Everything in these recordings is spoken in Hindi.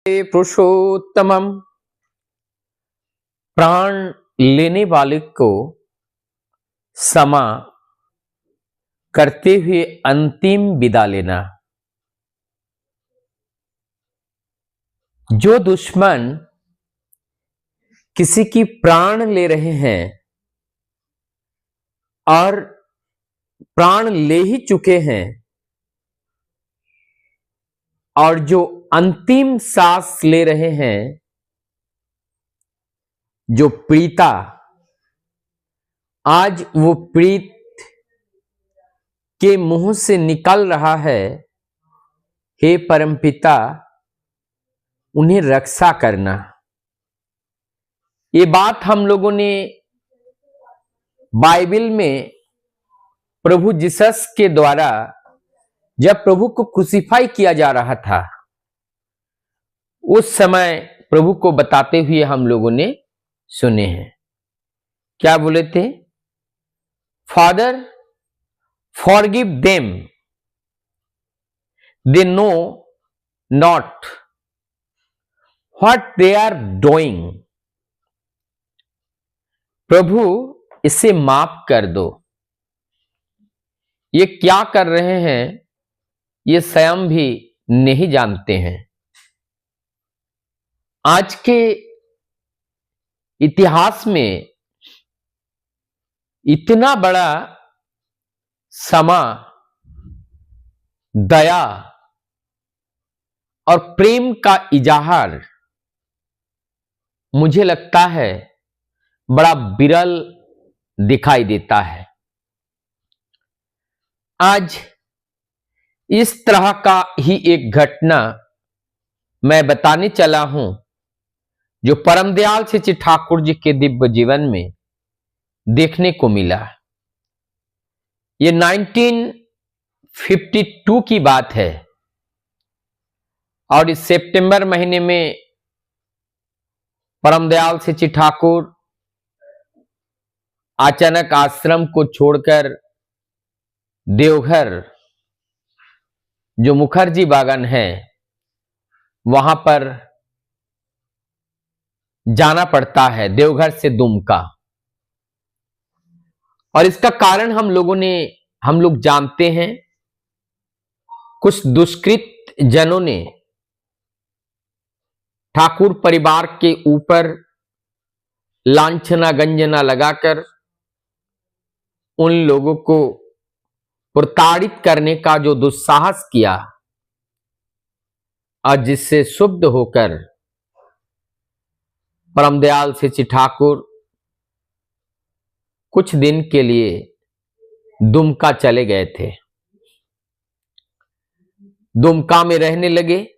पुरुषोत्तमम। प्राण लेने वाले को क्षमा करते हुए अंतिम विदा लेना। जो दुश्मन किसी की प्राण ले रहे हैं और प्राण ले ही चुके हैं और जो अंतिम सांस ले रहे हैं, जो पीड़िता, आज वो पीड़ित के मुंह से निकल रहा है, हे परमपिता उन्हें रक्षा करना। ये बात हम लोगों ने बाइबल में प्रभु जीसस के द्वारा जब प्रभु को क्रूसिफाई किया जा रहा था उस समय प्रभु को बताते हुए हम लोगों ने सुने हैं। क्या बोले थे? Father forgive them, they know not what they are doing. प्रभु इसे माफ कर दो, ये क्या कर रहे हैं ये स्वयं भी नहीं जानते हैं। आज के इतिहास में इतना बड़ा क्षमा, दया और प्रेम का इजहार मुझे लगता है बड़ा विरल दिखाई देता है। आज इस तरह का ही एक घटना मैं बताने चला हूं जो परम दयाल श्री ठाकुर जी के दिव्य जीवन में देखने को मिला। ये 1952 की बात है और इस सितंबर महीने में परम दयाल श्री ठाकुर अचानक आश्रम को छोड़कर देवघर जो मुखर्जी बागान है वहां पर जाना पड़ता है, देवघर से दुमका। और इसका कारण हम लोग जानते हैं। कुछ दुष्कृत जनों ने ठाकुर परिवार के ऊपर लांछना गंजना लगाकर उन लोगों को प्रताड़ित करने का जो दुस्साहस किया और जिससे शुद्ध होकर परम दयाल श्री ठाकुर कुछ दिन के लिए दुमका चले गए थे। दुमका में रहने लगे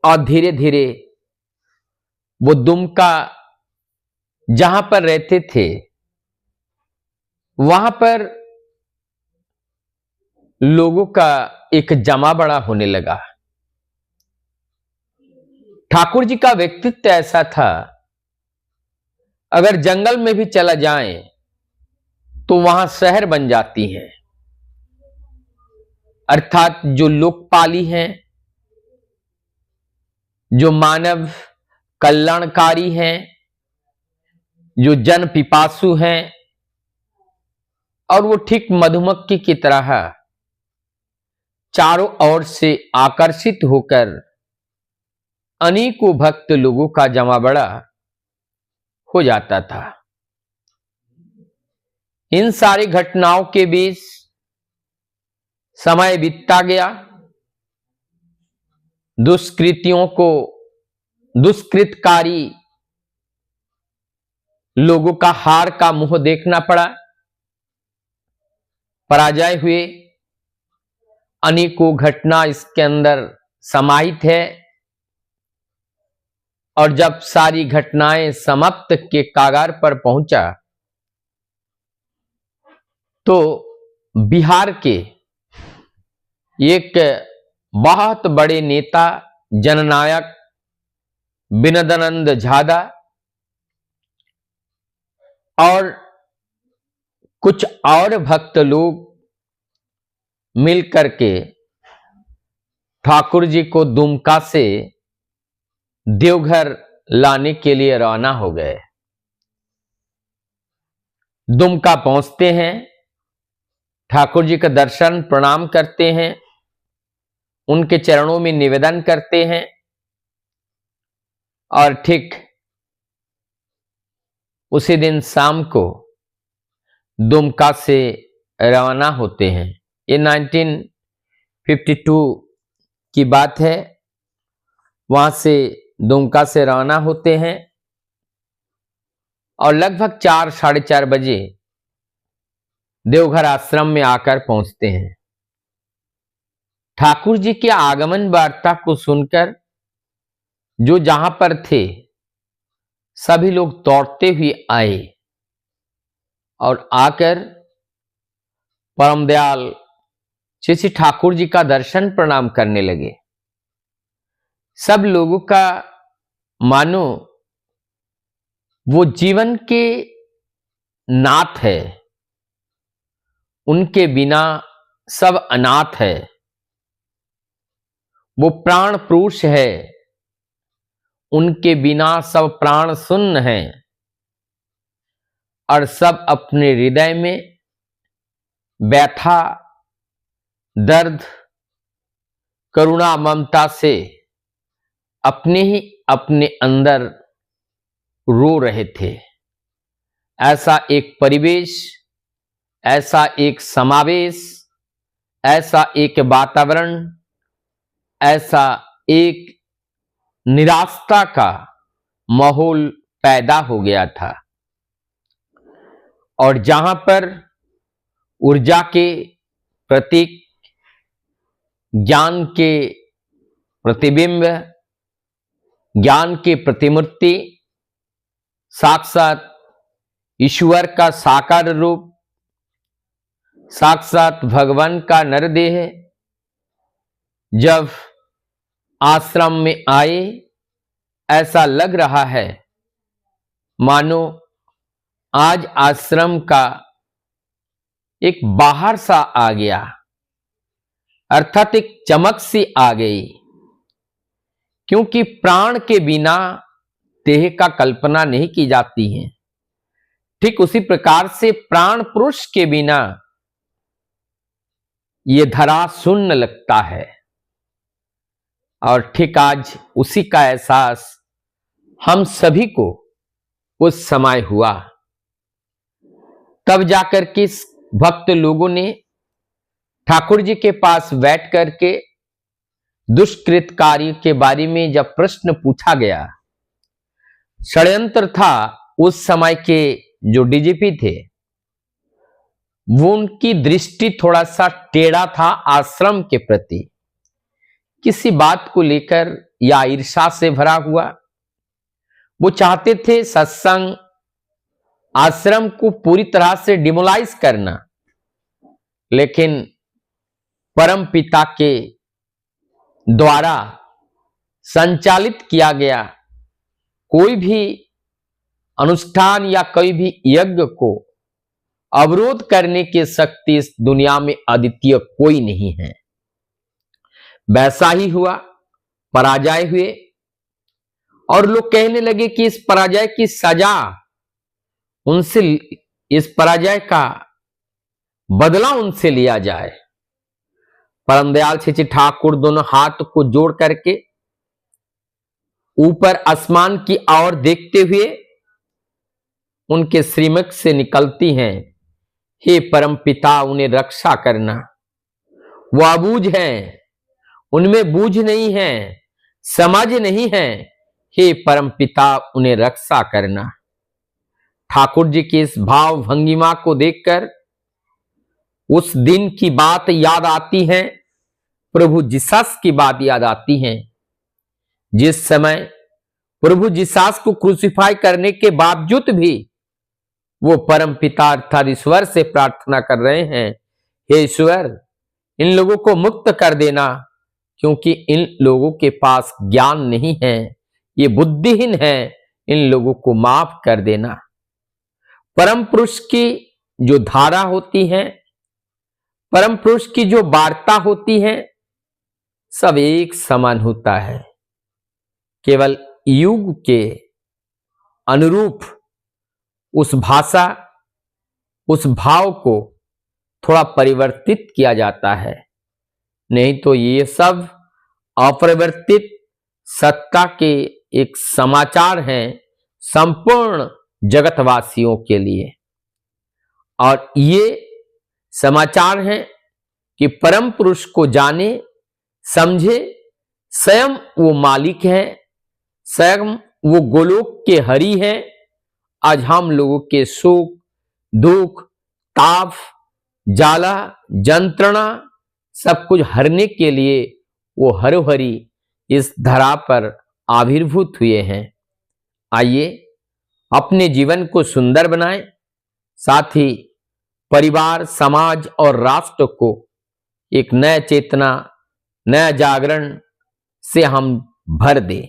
और धीरे धीरे वो दुमका जहां पर रहते थे वहां पर लोगों का एक जमा बड़ा होने लगा। ठाकुर जी का व्यक्तित्व ऐसा था, अगर जंगल में भी चला जाए तो वहां शहर बन जाती है। अर्थात जो लोकपाली हैं, जो मानव कल्याणकारी हैं, जो जन पिपासु हैं, और वो ठीक मधुमक्खी की तरह चारों ओर से आकर्षित होकर अनेकों भक्त लोगों का जमा बड़ा हो जाता था। इन सारी घटनाओं के बीच समय बीतता गया। दुष्कृतकारी लोगों का हार का मुंह देखना पड़ा। पराजय हुए। अनेकों घटना इसके अंदर समाहित है और जब सारी घटनाएं समाप्त के कागार पर पहुंचा तो बिहार के एक बहुत बड़े नेता जननायक विनोदानंद झादा और कुछ और भक्त लोग मिलकर के ठाकुर जी को दुमका से देवघर लाने के लिए रवाना हो गए। दुमका पहुंचते हैं, ठाकुर जी का दर्शन प्रणाम करते हैं, उनके चरणों में निवेदन करते हैं और ठीक उसी दिन शाम को दुमका से रवाना होते हैं। ये 1952 की बात है। वहां से दुमका से रवाना होते हैं और लगभग 4 साढ़े 4 बजे देवघर आश्रम में आकर पहुंचते हैं। ठाकुर जी के आगमन वार्ता को सुनकर जो जहां पर थे सभी लोग दौड़ते हुए आए और आकर परम दयाल श्री ठाकुर जी का दर्शन प्रणाम करने लगे। सब लोगों का मानो वो जीवन के नाथ है, उनके बिना सब अनाथ है। वो प्राण पुरुष है, उनके बिना सब प्राण शून्य हैं और सब अपने हृदय में व्यथा, दर्द, करुणा, ममता से अपने ही अपने अंदर रो रहे थे। ऐसा एक परिवेश, ऐसा एक समावेश, ऐसा एक वातावरण, ऐसा एक निराशा का माहौल पैदा हो गया था और जहां पर ऊर्जा के प्रतीक, ज्ञान के प्रतिबिंब, ज्ञान की प्रतिमूर्ति, साक्षात ईश्वर का साकार रूप, साक्षात भगवान का नरदेह जब आश्रम में आए, ऐसा लग रहा है मानो आज आश्रम का एक बाहर सा आ गया, अर्थात एक चमक सी आ गई, क्योंकि प्राण के बिना देह का कल्पना नहीं की जाती है। ठीक उसी प्रकार से प्राण पुरुष के बिना ये धरा शून्य लगता है और ठीक आज उसी का एहसास हम सभी को उस समय हुआ। तब जाकर के भक्त लोगों ने ठाकुर जी के पास बैठ करके दुष्कृत कार्य के बारे में जब प्रश्न पूछा गया, षड्यंत्र था। उस समय के जो डीजीपी थे वो उनकी दृष्टि थोड़ा सा टेढ़ा था आश्रम के प्रति, किसी बात को लेकर या ईर्ष्या से भरा हुआ। वो चाहते थे सत्संग आश्रम को पूरी तरह से डिमोलाइज करना, लेकिन परम पिता के द्वारा संचालित किया गया कोई भी अनुष्ठान या कोई भी यज्ञ को अवरोध करने की शक्ति इस दुनिया में अद्वितीय कोई नहीं है। वैसा ही हुआ, पराजय हुए और लोग कहने लगे कि इस पराजय की सजा उनसे, इस पराजय का बदला उनसे लिया जाए। परम दयाल श्री ठाकुर दोनों हाथ को जोड़ करके ऊपर आसमान की ओर देखते हुए उनके श्रीमुख से निकलती हैं, हे परम पिता उन्हें रक्षा करना। वो अबूझ हैं, उनमें बूझ नहीं है, समझ नहीं है, हे परम पिता उन्हें रक्षा करना। ठाकुर जी की इस भाव भंगिमा को देखकर उस दिन की बात याद आती है, प्रभु जिसस की बात याद आती है, जिस समय प्रभु जिसस को क्रूसिफाई करने के बावजूद भी वो परम पिता अर्थात ईश्वर से प्रार्थना कर रहे हैं, हे ईश्वर इन लोगों को मुक्त कर देना, क्योंकि इन लोगों के पास ज्ञान नहीं है, ये बुद्धिहीन है, इन लोगों को माफ कर देना। परम पुरुष की जो धारा होती है, परम पुरुष की जो वार्ता होती है, सब एक समान होता है। केवल युग के अनुरूप उस भाषा, उस भाव को थोड़ा परिवर्तित किया जाता है, नहीं तो ये सब अपरिवर्तित सत्ता के एक समाचार हैं संपूर्ण जगतवासियों के लिए। और ये समाचार हैं कि परम पुरुष को जाने समझे, स्वयं वो मालिक है, स्वयं वो गोलोक के हरि हैं। आज हम लोगों के सुख, दुख, ताप, जाला, यंत्रणा सब कुछ हरने के लिए वो हरोहरि इस धरा पर आविर्भूत हुए हैं। आइए अपने जीवन को सुंदर बनाएं, साथ ही परिवार, समाज और राष्ट्र को एक नया चेतना, नया जागरण से हम भर दें।